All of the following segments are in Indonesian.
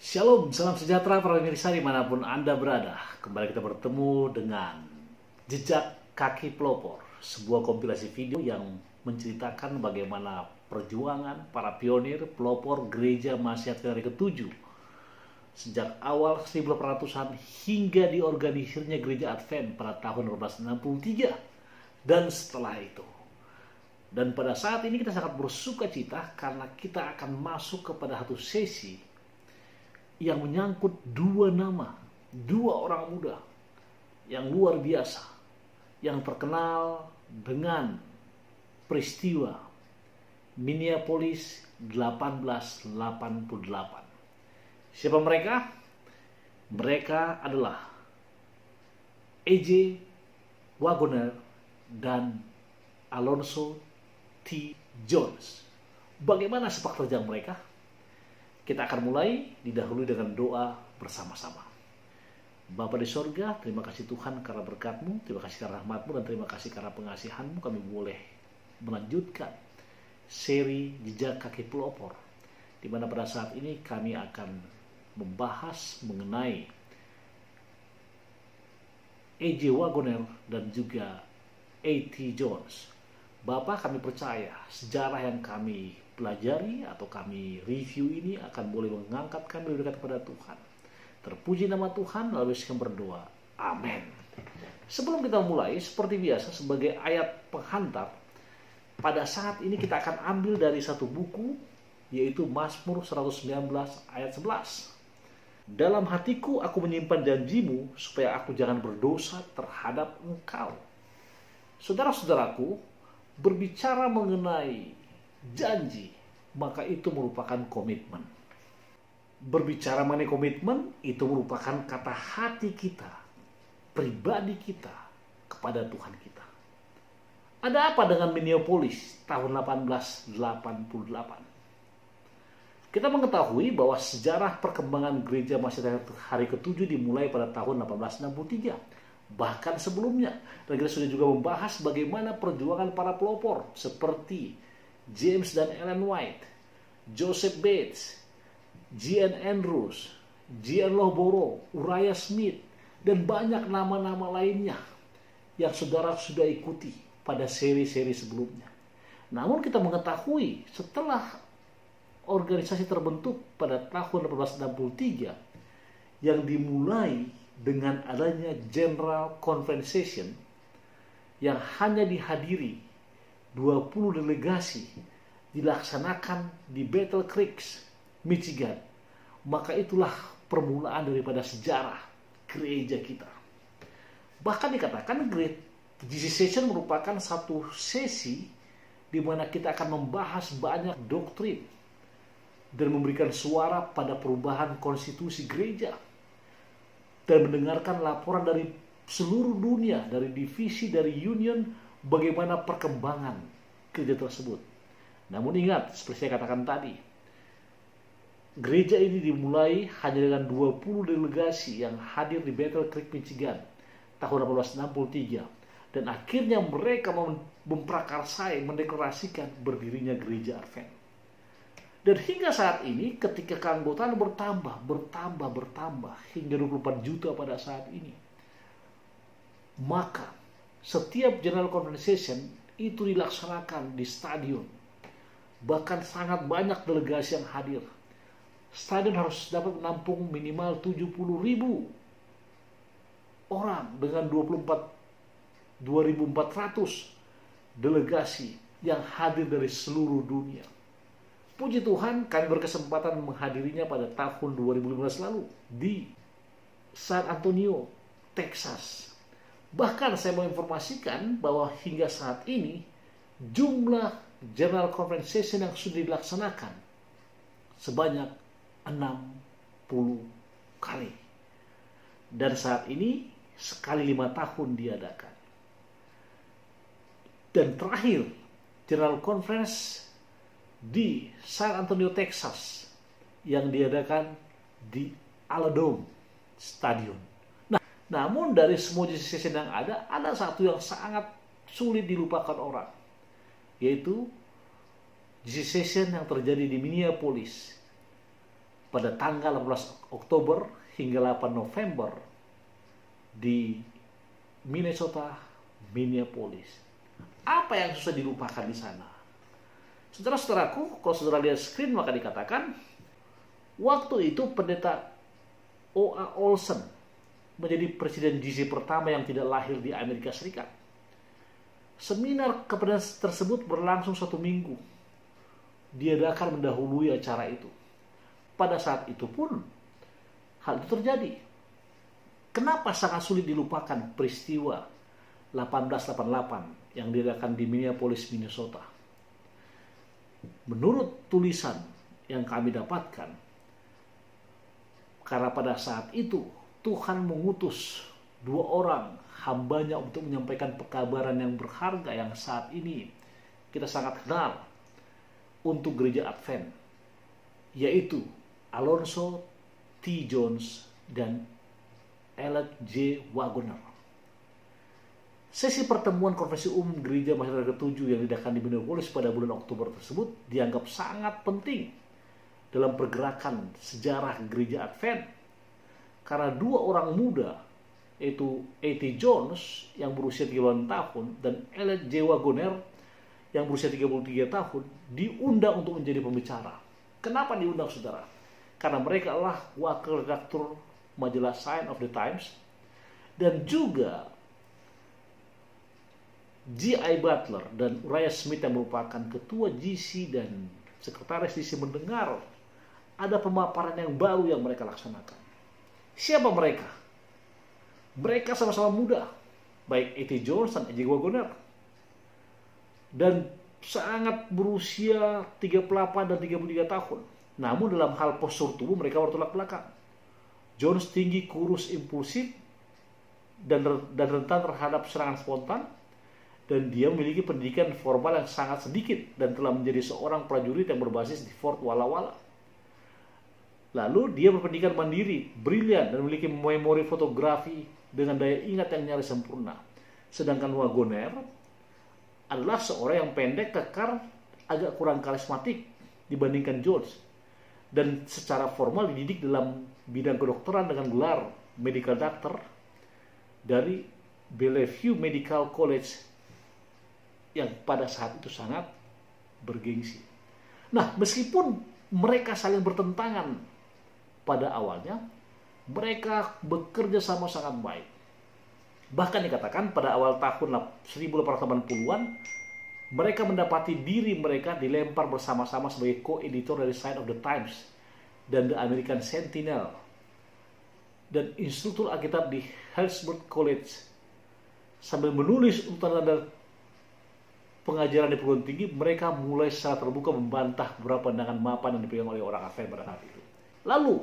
Shalom, salam sejahtera para pemirsa dimanapun Anda berada. Kembali kita bertemu dengan Jejak Kaki Pelopor, sebuah kompilasi video yang menceritakan bagaimana perjuangan para pionir pelopor gereja Mahasiat hari ke-7 sejak awal 1800-an hingga diorganisirnya gereja Advent pada tahun 1863 dan setelah itu. Dan pada saat ini kita sangat bersuka cita karena kita akan masuk kepada satu sesi yang menyangkut dua nama, dua orang muda yang luar biasa, yang terkenal dengan peristiwa Minneapolis 1888. Siapa mereka? Mereka adalah A.J. Wagoner dan Alonzo T. Jones. Bagaimana sepak terjang mereka? Kita akan mulai didahului dengan doa bersama-sama. Bapa di sorga, terima kasih Tuhan karena berkat-Mu, terima kasih karena rahmat-Mu, dan terima kasih karena pengasihan-Mu kami boleh melanjutkan seri Jejak Kaki Pelopor, di mana pada saat ini kami akan membahas mengenai A.J. Wagoner dan juga A.T. Jones. Bapak, kami percaya sejarah yang kami pelajari atau kami review ini akan boleh mengangkat kami lebih dekat kepada Tuhan. Terpuji nama Tuhan, lalu kami berdoa. Amin. Sebelum kita mulai, seperti biasa sebagai ayat penghantar, pada saat ini kita akan ambil dari satu buku, yaitu Mazmur 119 ayat 11. Dalam hatiku aku menyimpan janjimu supaya aku jangan berdosa terhadap engkau. Saudara-saudaraku, berbicara mengenai janji, maka itu merupakan komitmen. Berbicara mengenai komitmen, itu merupakan kata hati kita, pribadi kita kepada Tuhan kita. Ada apa dengan Minneapolis tahun 1888? Kita mengetahui bahwa sejarah perkembangan gereja Mahasiat hari ke-7 dimulai pada tahun 1863. Bahkan sebelumnya, dan kita sudah juga membahas bagaimana perjuangan para pelopor seperti James dan Ellen White, Joseph Bates, G.N. Andrews, G.N. Lohborough, Uriah Smith, dan banyak nama-nama lainnya yang saudara sudah ikuti pada seri-seri sebelumnya. Namun kita mengetahui setelah organisasi terbentuk pada tahun 1863 yang dimulai dengan adanya General Convention yang hanya dihadiri 20 delegasi dilaksanakan di Battle Creek, Michigan. Maka itulah permulaan daripada sejarah gereja kita. Bahkan dikatakan GC Session merupakan satu sesi di mana kita akan membahas banyak doktrin dan memberikan suara pada perubahan konstitusi gereja dan mendengarkan laporan dari seluruh dunia, dari divisi, dari union, bagaimana perkembangan gereja tersebut. Namun ingat, seperti saya katakan tadi, gereja ini dimulai hanya dengan 20 delegasi yang hadir di Battle Creek, Michigan tahun 1863. Dan akhirnya mereka memprakarsai, mendeklarasikan berdirinya gereja Advent. Dan hingga saat ini ketika keanggotaan bertambah hingga 24 juta pada saat ini, maka setiap General Convention itu dilaksanakan di stadion. Bahkan sangat banyak delegasi yang hadir. Stadion harus dapat menampung minimal 70.000 orang dengan 2.400 delegasi yang hadir dari seluruh dunia. Puji Tuhan, kami berkesempatan menghadirinya pada tahun 2015 lalu di San Antonio, Texas. Bahkan saya mau informasikan bahwa hingga saat ini jumlah General Convention yang sudah dilaksanakan sebanyak 60 kali. Dan saat ini sekali 5 tahun diadakan. Dan terakhir General Conference di San Antonio, Texas yang diadakan di Aladome Stadium. Namun dari semua GC Session yang ada satu yang sangat sulit dilupakan orang, yaitu GC Session yang terjadi di Minneapolis pada tanggal 18 Oktober hingga 8 November di Minnesota, Minneapolis. Apa yang susah dilupakan di sana? Saudara-saudaraku, kalau saudara lihat screen maka dikatakan waktu itu pendeta O.A. Olson menjadi presiden GC pertama yang tidak lahir di Amerika Serikat. Seminar kepedulian tersebut berlangsung 1 minggu. Diadakan mendahului acara itu. Pada saat itu pun hal itu terjadi. Kenapa sangat sulit dilupakan peristiwa 1888 yang diadakan di Minneapolis, Minnesota? Menurut tulisan yang kami dapatkan, karena pada saat itu Tuhan mengutus 2 orang hambanya untuk menyampaikan pekabaran yang berharga yang saat ini kita sangat kenal untuk gereja Advent, yaitu Alonzo T. Jones dan Elliot J. Wagoner. Sesi pertemuan konferensi umum gereja Masyarakat ke-7 yang diadakan di Minneapolis pada bulan Oktober tersebut dianggap sangat penting dalam pergerakan sejarah gereja Advent, karena 2 orang muda, yaitu A.T. Jones yang berusia 38 tahun dan Elliot J. Wagoner yang berusia 33 tahun diundang untuk menjadi pembicara. Kenapa diundang, saudara? Karena mereka adalah wakil redaktur majalah Sign of the Times, dan juga G.I. Butler dan Uriah Smith yang merupakan ketua GC dan sekretaris GC mendengar ada pemaparan yang baru yang mereka laksanakan. Siapa mereka? Mereka sama-sama muda, baik A.T. Jones dan A.J. Wagoner, dan sangat berusia 38 dan 33 tahun. Namun dalam hal postur tubuh mereka bertolak belakang. Jones tinggi, kurus, impulsif, dan rentan terhadap serangan spontan, dan dia memiliki pendidikan formal yang sangat sedikit dan telah menjadi seorang prajurit yang berbasis di Fort Walla Walla. Lalu dia berpendidikan mandiri, brilian, dan memiliki memori fotografi dengan daya ingat yang nyaris sempurna. Sedangkan Wagoner adalah seorang yang pendek, kekar, agak kurang karismatik dibandingkan Jones, dan secara formal dididik dalam bidang kedokteran dengan gelar medical doctor dari Bellevue Medical College yang pada saat itu sangat bergengsi. Nah, meskipun mereka saling bertentangan pada awalnya, mereka bekerja sama sangat baik. Bahkan dikatakan pada awal tahun 1880-an, mereka mendapati diri mereka dilempar bersama-sama sebagai co-editor dari Sign of the Times dan The American Sentinel, dan instruktur Alkitab di Harrisburg College. Sambil menulis urutan pengajaran di perguruan tinggi, mereka mulai secara terbuka membantah beberapa pandangan mapan yang dipegang oleh orang Advent pada saat itu. Lalu,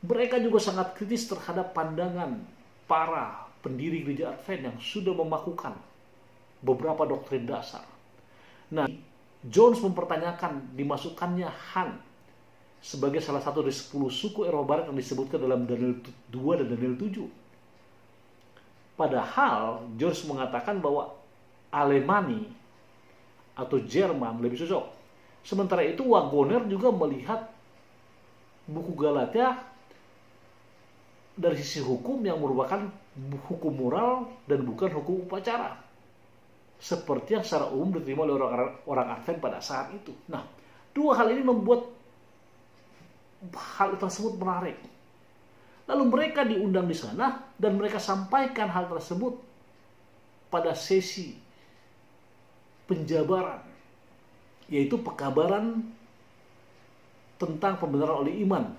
mereka juga sangat kritis terhadap pandangan para pendiri gereja Advent yang sudah memakukan beberapa doktrin dasar. Nah, Jones mempertanyakan dimasukkannya Han sebagai salah satu dari 10 suku Eropa Barat yang disebutkan dalam Daniel 2 dan Daniel 7. Padahal Jones mengatakan bahwa Alemani atau Jerman lebih cocok. Sementara itu Wagoner juga melihat buku Galatia dari sisi hukum yang merupakan hukum moral dan bukan hukum upacara, seperti yang secara umum diterima oleh orang Advent pada saat itu. Nah, 2 hal ini membuat hal tersebut menarik. Lalu mereka diundang di sana dan mereka sampaikan hal tersebut pada sesi penjabaran, yaitu pekabaran tentang pembenaran oleh iman,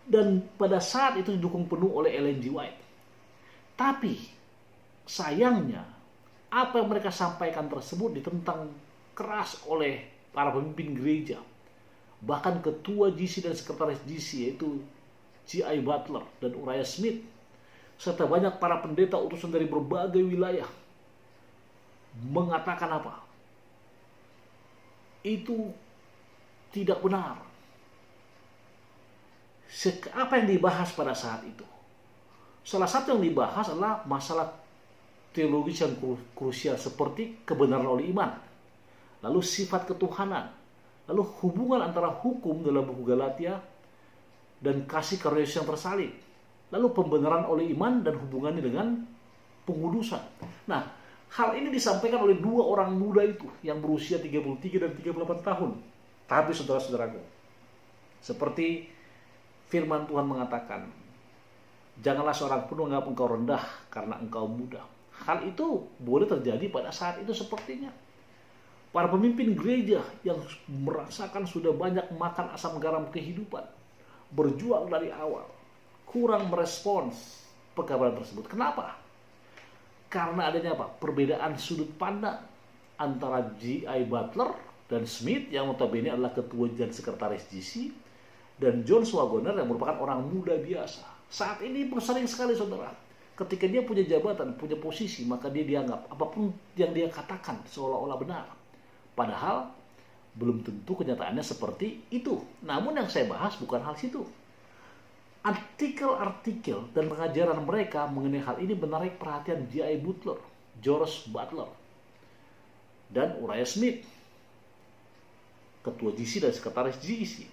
dan pada saat itu didukung penuh oleh Ellen G. White. Tapi sayangnya apa yang mereka sampaikan tersebut ditentang keras oleh para pemimpin gereja, bahkan ketua GC dan sekretaris GC yaitu G.I. Butler dan Uriah Smith, serta banyak para pendeta utusan dari berbagai wilayah mengatakan apa? Itu tidak benar. Apa yang dibahas pada saat itu? Salah satu yang dibahas adalah masalah teologis yang krusial seperti kebenaran oleh iman, lalu sifat ketuhanan, lalu hubungan antara hukum dalam buku Galatia dan kasih karunia Yesus yang tersalib. Lalu pembenaran oleh iman dan hubungannya dengan pengudusan. Nah, hal ini disampaikan oleh dua orang muda itu yang berusia 33 dan 38 tahun. Tapi saudara-saudaraku, seperti firman Tuhan mengatakan, janganlah seorang pun menganggap engkau rendah karena engkau muda. Hal itu boleh terjadi pada saat itu sepertinya. Para pemimpin gereja yang merasakan sudah banyak makan asam garam kehidupan, berjuang dari awal, kurang merespons pekabaran tersebut. Kenapa? Karena adanya apa? Perbedaan sudut pandang antara G.I. Butler dan Smith yang notabene adalah ketua dan sekretaris GC, dan John Wagoner yang merupakan orang muda biasa. Saat ini sering sekali saudara, ketika dia punya jabatan, punya posisi, maka dia dianggap apapun yang dia katakan seolah-olah benar. Padahal belum tentu kenyataannya seperti itu. Namun yang saya bahas bukan hal situ. Artikel-artikel dan pengajaran mereka mengenai hal ini menarik perhatian G.I. Butler, George Butler, dan Uriah Smith, ketua GC dan sekretaris GC.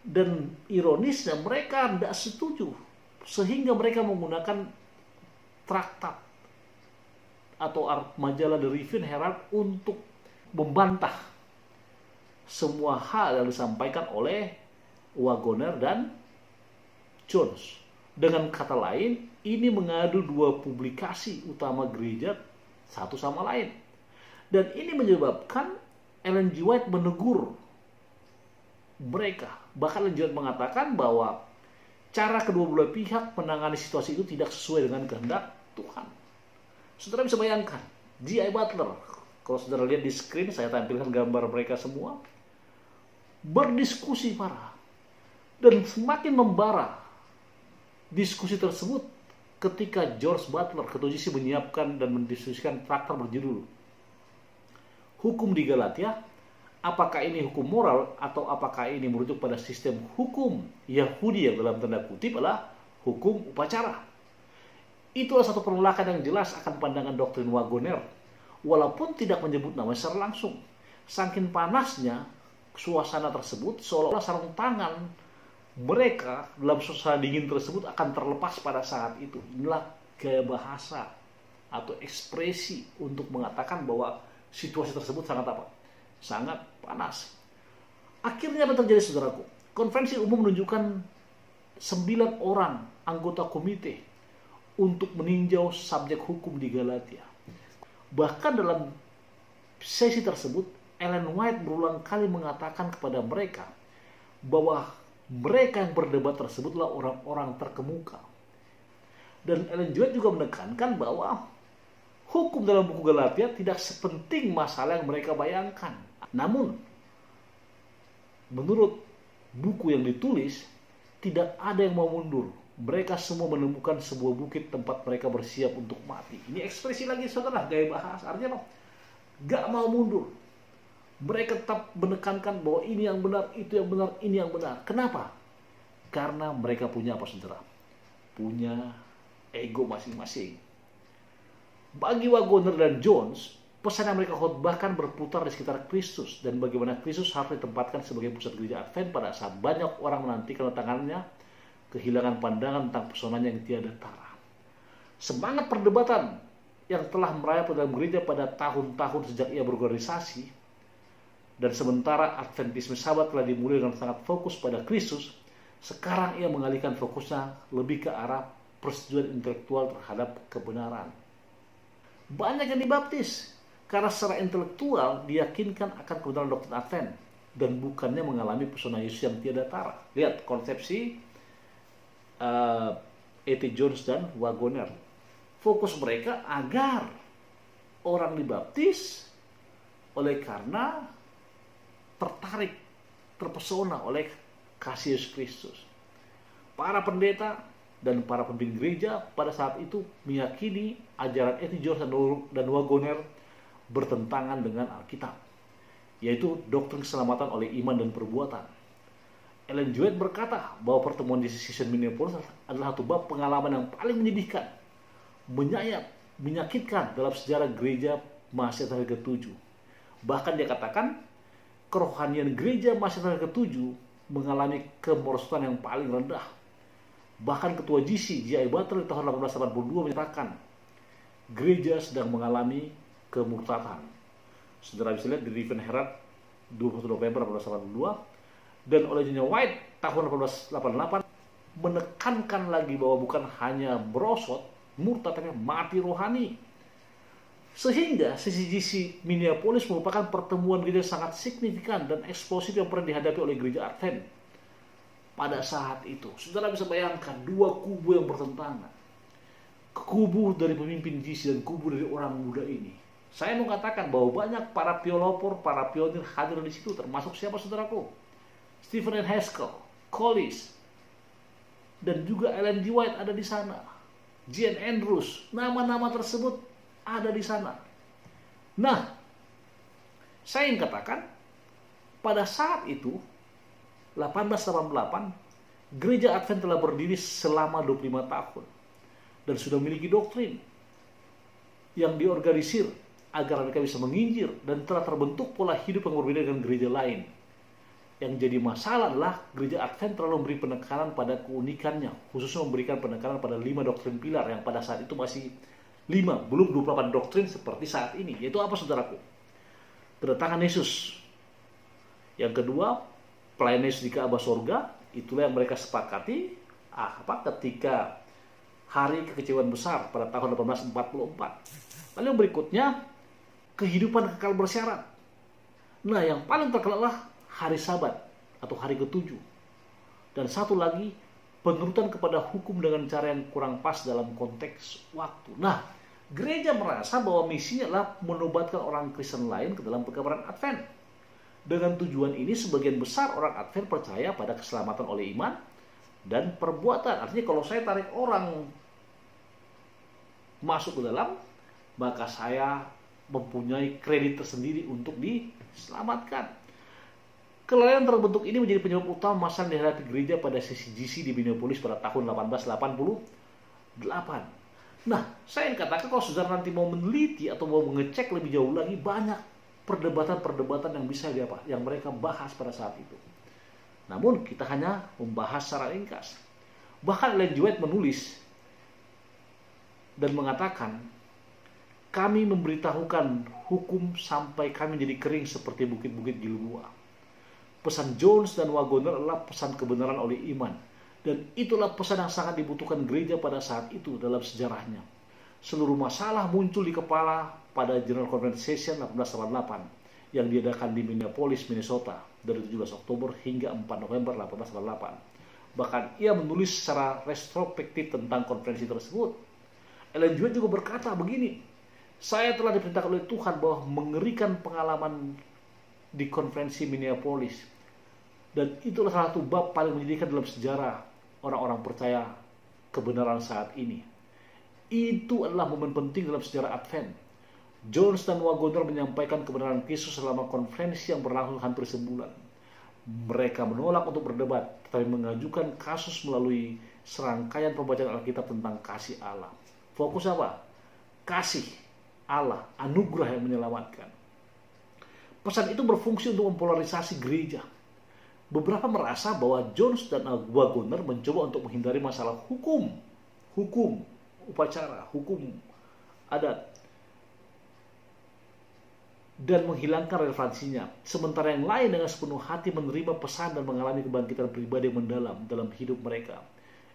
Dan ironisnya mereka tidak setuju, sehingga mereka menggunakan traktat atau majalah The Review Herald untuk membantah semua hal yang disampaikan oleh Wagoner dan Jones. Dengan kata lain, ini mengadu dua publikasi utama gereja satu sama lain. Dan ini menyebabkan Ellen G. White menegur mereka. Bahkan Ellen G. White mengatakan bahwa cara kedua belah pihak menangani situasi itu tidak sesuai dengan kehendak Tuhan. Saudara bisa bayangkan, G.I. Butler, kalau saudara lihat di screen, saya tampilkan gambar mereka semua, berdiskusi parah. Dan semakin membara diskusi tersebut ketika George Butler, ketua GC, menyiapkan dan mendiskusikan traktat berjudul Hukum di Galatia. Apakah ini hukum moral atau apakah ini merujuk pada sistem hukum Yahudi yang dalam tanda kutip adalah hukum upacara. Itulah satu penolakan yang jelas akan pandangan doktrin Wagoner, walaupun tidak menyebut nama secara langsung. Saking panasnya suasana tersebut, seolah-olah sarung tangan mereka dalam suasana dingin tersebut akan terlepas pada saat itu. Inilah gaya bahasa atau ekspresi untuk mengatakan bahwa situasi tersebut sangat apa? Sangat panas. Akhirnya apa terjadi saudaraku? Konvensi umum menunjukkan 9 orang anggota komite untuk meninjau subjek hukum di Galatia. Bahkan dalam sesi tersebut, Ellen White berulang kali mengatakan kepada mereka bahwa mereka yang berdebat tersebutlah orang-orang terkemuka. Dan Ellen G. White juga menekankan bahwa hukum dalam buku Galatia tidak sepenting masalah yang mereka bayangkan. Namun, menurut buku yang ditulis, tidak ada yang mau mundur. Mereka semua menemukan sebuah bukit tempat mereka bersiap untuk mati. Ini ekspresi lagi saudara, gaya bahasa. Artinya apa? Gak mau mundur. Mereka tetap menekankan bahwa ini yang benar, itu yang benar, ini yang benar. Kenapa? Karena mereka punya apa saudara? Punya ego masing-masing. Bagi Wagoner dan Jones, pesan yang mereka khotbahkan berputar di sekitar Kristus dan bagaimana Kristus harus ditempatkan sebagai pusat gereja Advent pada saat banyak orang menanti kedatangannya, kehilangan pandangan tentang pesonanya yang tiada tara. Semangat perdebatan yang telah merayap dalam gereja pada tahun-tahun sejak ia berorganisasi, dan sementara Adventisme Sabat telah dimulai dengan sangat fokus pada Kristus, sekarang ia mengalihkan fokusnya lebih ke arah persetujuan intelektual terhadap kebenaran. Banyak yang dibaptis karena secara intelektual diyakinkan akan kebenaran doktrin Advent dan bukannya mengalami pesona Yesus yang tiada tara. Lihat konsepsi E.T. Jones dan Wagoner. Fokus mereka agar orang dibaptis oleh karena tertarik, terpesona oleh kasih Yesus Kristus. Para pendeta dan para pemimpin gereja pada saat itu meyakini ajaran E.T. Jones dan Wagoner bertentangan dengan Alkitab, yaitu doktrin keselamatan oleh iman dan perbuatan. Ellen G. White berkata bahwa pertemuan di Season Minneapolis adalah satu bab pengalaman yang paling menyedihkan, menyakitkan dalam sejarah gereja Mahasiswa ke-7. Bahkan dia katakan kerohanian gereja Mahasiswa ke-7 mengalami kemerosotan yang paling rendah. Bahkan ketua GC, J.I. Butler di tahun 1882 menyatakan gereja sedang mengalami kemurtadan. Saudara bisa lihat di Riven Herald 21 November 1882, dan oleh John White tahun 1888 menekankan lagi bahwa bukan hanya merosot, murtad, tapi mati rohani. Sehingga CCGC Minneapolis merupakan pertemuan gereja sangat signifikan dan eksplosif yang pernah dihadapi oleh gereja Advent pada saat itu. Saudara bisa bayangkan dua kubu yang bertentangan. Kubu dari pemimpin GC dan kubu dari orang muda ini. Saya mau katakan bahwa banyak para pelopor, para pionir hadir di situ, termasuk siapa saudaraku? Stephen N. Haskell, Collis, dan juga Ellen G. White ada di sana. J.N. Andrews, nama-nama tersebut ada di sana. Nah, saya ingin katakan, pada saat itu, 1888, gereja Advent telah berdiri selama 25 tahun dan sudah memiliki doktrin yang diorganisir agar mereka bisa menginjil, dan telah terbentuk pola hidup yang berbeda dengan gereja lain. Yang jadi masalah adalah gereja Advent terlalu memberi penekanan pada keunikannya, khususnya memberikan penekanan pada 5 doktrin pilar yang pada saat itu masih 5, belum 28 doktrin seperti saat ini. Yaitu apa saudaraku? Kedatangan Yesus. Yang kedua, pelayanan Yesus di Ka'bah sorga. Itulah yang mereka sepakati ketika hari kekecewaan besar pada tahun 1844. Lalu yang berikutnya, kehidupan kekal bersyarat. Nah, yang paling terkenal adalah hari Sabat atau hari ke-7. Dan satu lagi, penurutan kepada hukum dengan cara yang kurang pas dalam konteks waktu. Nah, gereja merasa bahwa misinya adalah menobatkan orang Kristen lain ke dalam pekabaran Advent. Dengan tujuan ini, sebagian besar orang Advent percaya pada keselamatan oleh iman dan perbuatan. Artinya kalau saya tarik orang masuk ke dalam, maka saya mempunyai kredit tersendiri untuk diselamatkan. Kelalaian terbentuk ini menjadi penyebab utama masalah yang dihadapi gereja pada CCGC di Minneapolis pada tahun 1888. Nah, saya ingin katakan kalau saudara nanti mau meneliti atau mau mengecek lebih jauh lagi, banyak perdebatan-perdebatan yang bisa yang mereka bahas pada saat itu. Namun kita hanya membahas secara ringkas. Bahkan Ellen G. White menulis dan mengatakan, kami memberitahukan hukum sampai kami jadi kering seperti bukit-bukit Gilboa. Pesan Jones dan Wagoner adalah pesan kebenaran oleh iman. Dan itulah pesan yang sangat dibutuhkan gereja pada saat itu dalam sejarahnya. Seluruh masalah muncul di kepala pada General Conference Session 1888 yang diadakan di Minneapolis, Minnesota dari 17 Oktober hingga 4 November 1888. Bahkan ia menulis secara retrospektif tentang konferensi tersebut. Ellen G. White juga berkata begini, saya telah diperintahkan oleh Tuhan bahwa mengerikan pengalaman di konferensi Minneapolis, dan itulah salah satu bab paling menyedihkan dalam sejarah orang-orang percaya kebenaran saat ini. Itu adalah momen penting dalam sejarah Advent. Jones dan Wagoner menyampaikan kebenaran Kristus selama konferensi yang berlangsung hampir sebulan. Mereka menolak untuk berdebat, tetapi mengajukan kasus melalui serangkaian pembacaan Alkitab tentang kasih Allah. Fokus apa? Kasih Allah, anugerah yang menyelamatkan. Pesan itu berfungsi untuk mempolarisasi gereja. Beberapa merasa bahwa Jones dan Wagoner mencoba untuk menghindari masalah hukum upacara, hukum adat, dan menghilangkan relevansinya. Sementara yang lain dengan sepenuh hati menerima pesan dan mengalami kebangkitan pribadi yang mendalam dalam hidup mereka.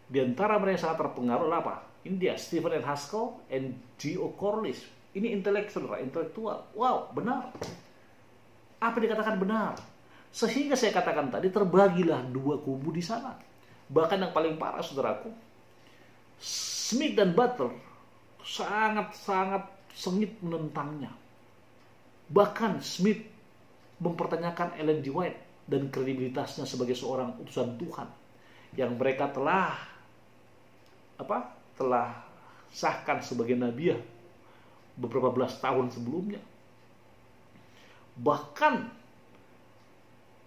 Di antara mereka yang sangat terpengaruh adalah apa? Ini dia, Stephen N. Haskell and G.O. Corliss. Ini intelektual. Wow, benar. Apa yang dikatakan benar. Sehingga saya katakan tadi, terbagilah dua kubu di sana. Bahkan yang paling parah, saudaraku, Smith dan Butler sangat-sangat sengit menentangnya. Bahkan Smith mempertanyakan Ellen G. White dan kredibilitasnya sebagai seorang utusan Tuhan yang mereka telah sahkan sebagai nabiah beberapa belas tahun sebelumnya. Bahkan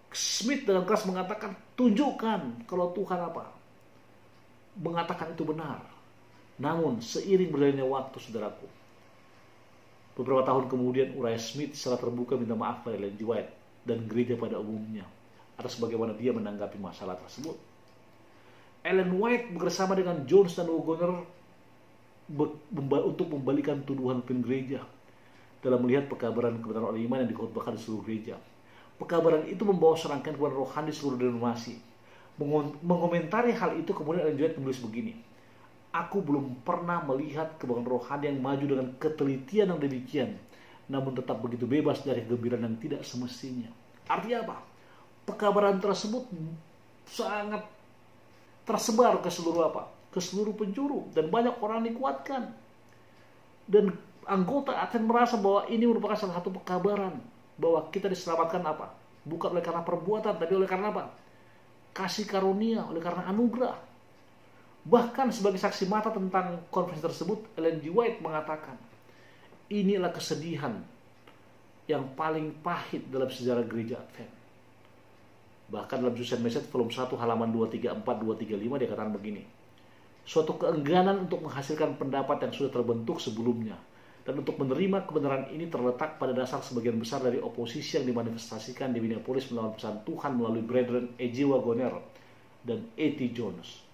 Smith dengan keras mengatakan, tunjukkan kalau Tuhan mengatakan itu benar. Namun seiring berjalannya waktu, saudaraku, beberapa tahun kemudian Uriah Smith secara terbuka minta maaf pada Ellen G. White dan gereja pada umumnya. atas bagaimana dia menanggapi masalah tersebut. Ellen White bersama dengan Jones dan Waggoner untuk membalikan tuduhan pemimpin gereja dalam melihat pekabaran kebenaran oleh iman yang dikhotbahkan di seluruh gereja. Pekabaran itu membawa serangkaian kebenaran rohani di seluruh denominasi. Mengomentari hal itu, kemudian Ellen White menulis begini: "Aku belum pernah melihat kebanggaan rohani yang maju dengan ketelitian yang demikian, namun tetap begitu bebas dari kegembiraan yang tidak semestinya." Artinya apa? Pekabaran tersebut sangat tersebar ke seluruh ke seluruh penjuru, dan banyak orang dikuatkan. Dan anggota Aten merasa bahwa ini merupakan salah satu pekabaran bahwa kita diselamatkan bukan oleh karena perbuatan, tapi oleh karena kasih karunia, oleh karena anugerah. Bahkan sebagai saksi mata tentang konferensi tersebut, Ellen G. White mengatakan, inilah kesedihan yang paling pahit dalam sejarah gereja Advent. Bahkan dalam Susan Message volume 1 halaman 234-235 dikatakan begini: suatu keengganan untuk menghasilkan pendapat yang sudah terbentuk sebelumnya dan untuk menerima kebenaran ini terletak pada dasar sebagian besar dari oposisi yang dimanifestasikan di Minneapolis melawan pesan Tuhan melalui Brethren E.J. Waggoner dan A.T. Jones.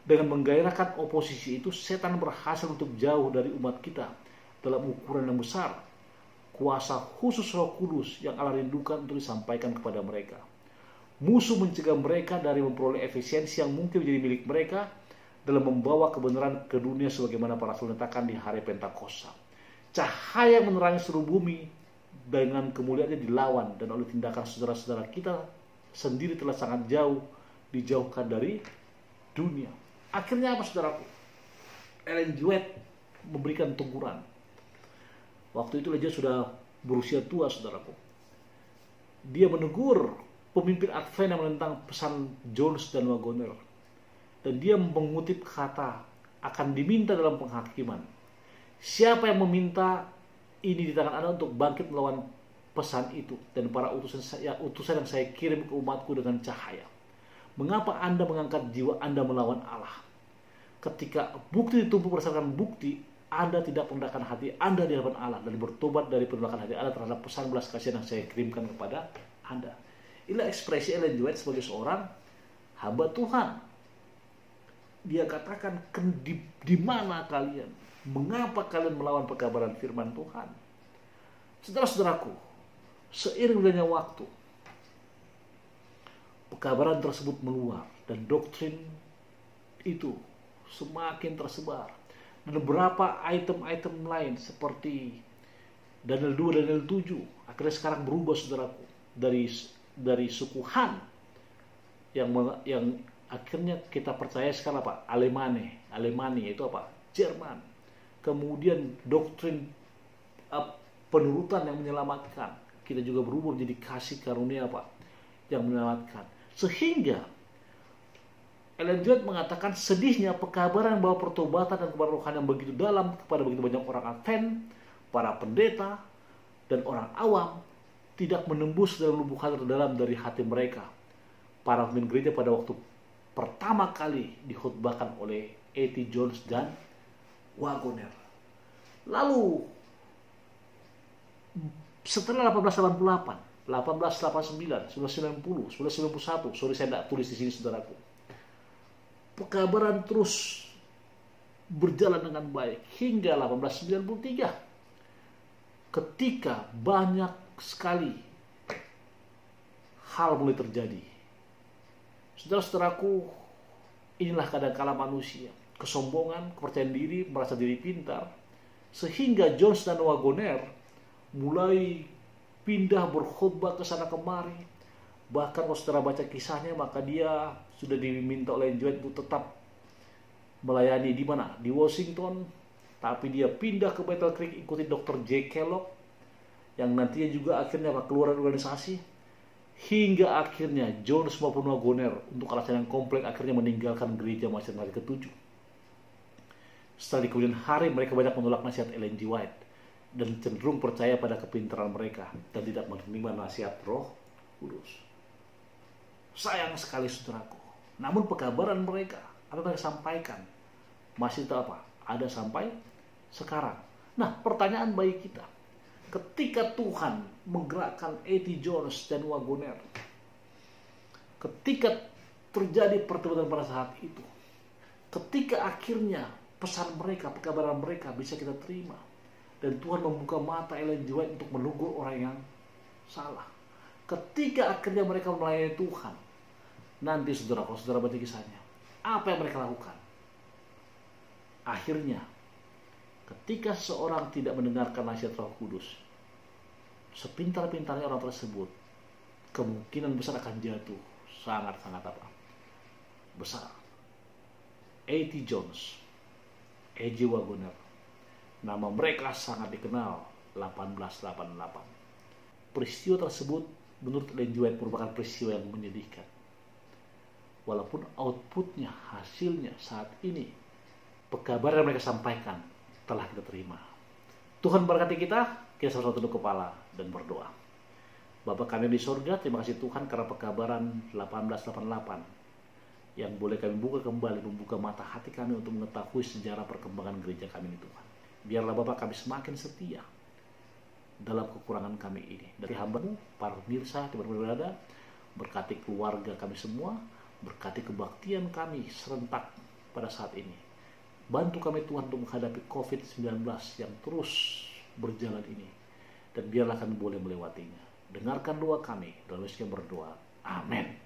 Dengan menggairahkan oposisi itu, setan berhasil untuk jauh dari umat kita dalam ukuran yang besar. Kuasa khusus Roh Kudus yang Allah rindukan untuk disampaikan kepada mereka. Musuh mencegah mereka dari memperoleh efisiensi yang mungkin menjadi milik mereka dalam membawa kebenaran ke dunia sebagaimana para rasul nyatakan di hari Pentakosta. Cahaya menerangi seluruh bumi dengan kemuliaannya dilawan, dan oleh tindakan saudara-saudara kita sendiri telah sangat jauh dijauhkan dari dunia. Akhirnya apa, saudaraku? Ellen G. White memberikan teguran. Waktu itu dia sudah berusia tua, saudaraku. Dia menegur pemimpin Advent yang menentang pesan Jones dan Waggoner. Dan dia mengutip kata, akan diminta dalam penghakiman. Siapa yang meminta ini di tangan Anda untuk bangkit melawan pesan itu dan para utusan yang saya kirim ke umatku dengan cahaya? Mengapa Anda mengangkat jiwa Anda melawan Allah? Ketika bukti ditumpuk berdasarkan bukti, Anda tidak merendahkan hati Anda di hadapan Allah dan bertobat dari penolakan hati Anda terhadap pesan belas kasihan yang saya kirimkan kepada Anda. Inilah ekspresi Ellen G. White sebagai seorang hamba Tuhan. Dia katakan, di mana kalian? Mengapa kalian melawan pekabaran firman Tuhan? Saudara-saudaraku, seiring berjalannya waktu, pekabaran tersebut meluar dan doktrin itu semakin tersebar. Dan beberapa item-item lain seperti Daniel 2, Daniel 7 akhirnya sekarang berubah, saudaraku, dari suku Han yang akhirnya kita percaya sekarang Alemani yaitu Jerman. Kemudian doktrin penurutan yang menyelamatkan, kita juga berubah menjadi kasih karunia yang menyelamatkan. Sehingga Ellen G. White mengatakan, sedihnya pekabaran bahwa pertobatan dan kebenaran rohani yang begitu dalam kepada begitu banyak orang Advent, para pendeta, dan orang awam tidak menembus dalam lubuk hati terdalam dari hati mereka. Para pemimpin gereja pada waktu pertama kali dikhotbahkan oleh A.T. Jones dan Waggoner. Lalu setelah 1888, 1889, 1990, 1991, sorry saya tidak tulis di sini, saudaraku, pekabaran terus berjalan dengan baik hingga 1893, ketika banyak sekali hal mulai terjadi. Saudara-saudaraku, inilah kadangkala manusia, kesombongan, kepercayaan diri, merasa diri pintar, sehingga Jones dan Waggoner mulai pindah berkhotbah ke sana kemari. Bahkan kalau saudara baca kisahnya, maka dia sudah diminta oleh Ellen G. White untuk tetap melayani di mana? Di Washington, tapi dia pindah ke Battle Creek ikuti Dr. J. Kellogg yang nantinya juga akhirnya keluar dari organisasi, hingga akhirnya Jones maupun Waggoner untuk alasan yang kompleks akhirnya meninggalkan gereja Masjid hari ke-7. Setelah di kemudian hari, mereka banyak menolak nasihat Ellen G. White dan cenderung percaya pada kepintaran mereka dan tidak menerima nasihat Roh Kudus. Sayang sekali, saudaraku. Namun pekabaran mereka, apa yang mereka sampaikan, masih tetap ada sampai sekarang. Nah, pertanyaan bagi kita, ketika Tuhan menggerakkan A.T. Jones dan Waggoner Ketika terjadi pertemuan pada saat itu, ketika akhirnya pesan mereka, pekabaran mereka bisa kita terima, dan Tuhan membuka mata Ellen G. White untuk menegur orang yang salah. Ketika akhirnya mereka melayani Tuhan, nanti saudara, kalau saudara baca kisahnya, apa yang mereka lakukan? Akhirnya, ketika seorang tidak mendengarkan nasihat Roh Kudus, sepintar-pintarnya orang tersebut, kemungkinan besar akan jatuh. Sangat-sangat besar. A.T. Jones, A.J. Wagoner, nama mereka sangat dikenal. 1888. Peristiwa tersebut menurut Ellen G. White merupakan peristiwa yang menyedihkan. Walaupun outputnya, hasilnya saat ini, pekabaran yang mereka sampaikan telah kita terima. Tuhan berkati kita sama-sama tunduk kepala dan berdoa. Bapa kami di surga, terima kasih Tuhan karena pekabaran 1888 yang boleh kami buka kembali, membuka mata hati kami untuk mengetahui sejarah perkembangan gereja kami ini Tuhan. Biarlah Bapak kami semakin setia dalam kekurangan kami ini. Dari hamba-Mu, para pemirsa di mana berada, berkati keluarga kami semua, berkati kebaktian kami serentak pada saat ini. Bantu kami Tuhan untuk menghadapi COVID-19 yang terus berjalan ini. Dan biarlah kami boleh melewatinya. Dengarkan doa kami, dalam Yesus berdoa. Amin.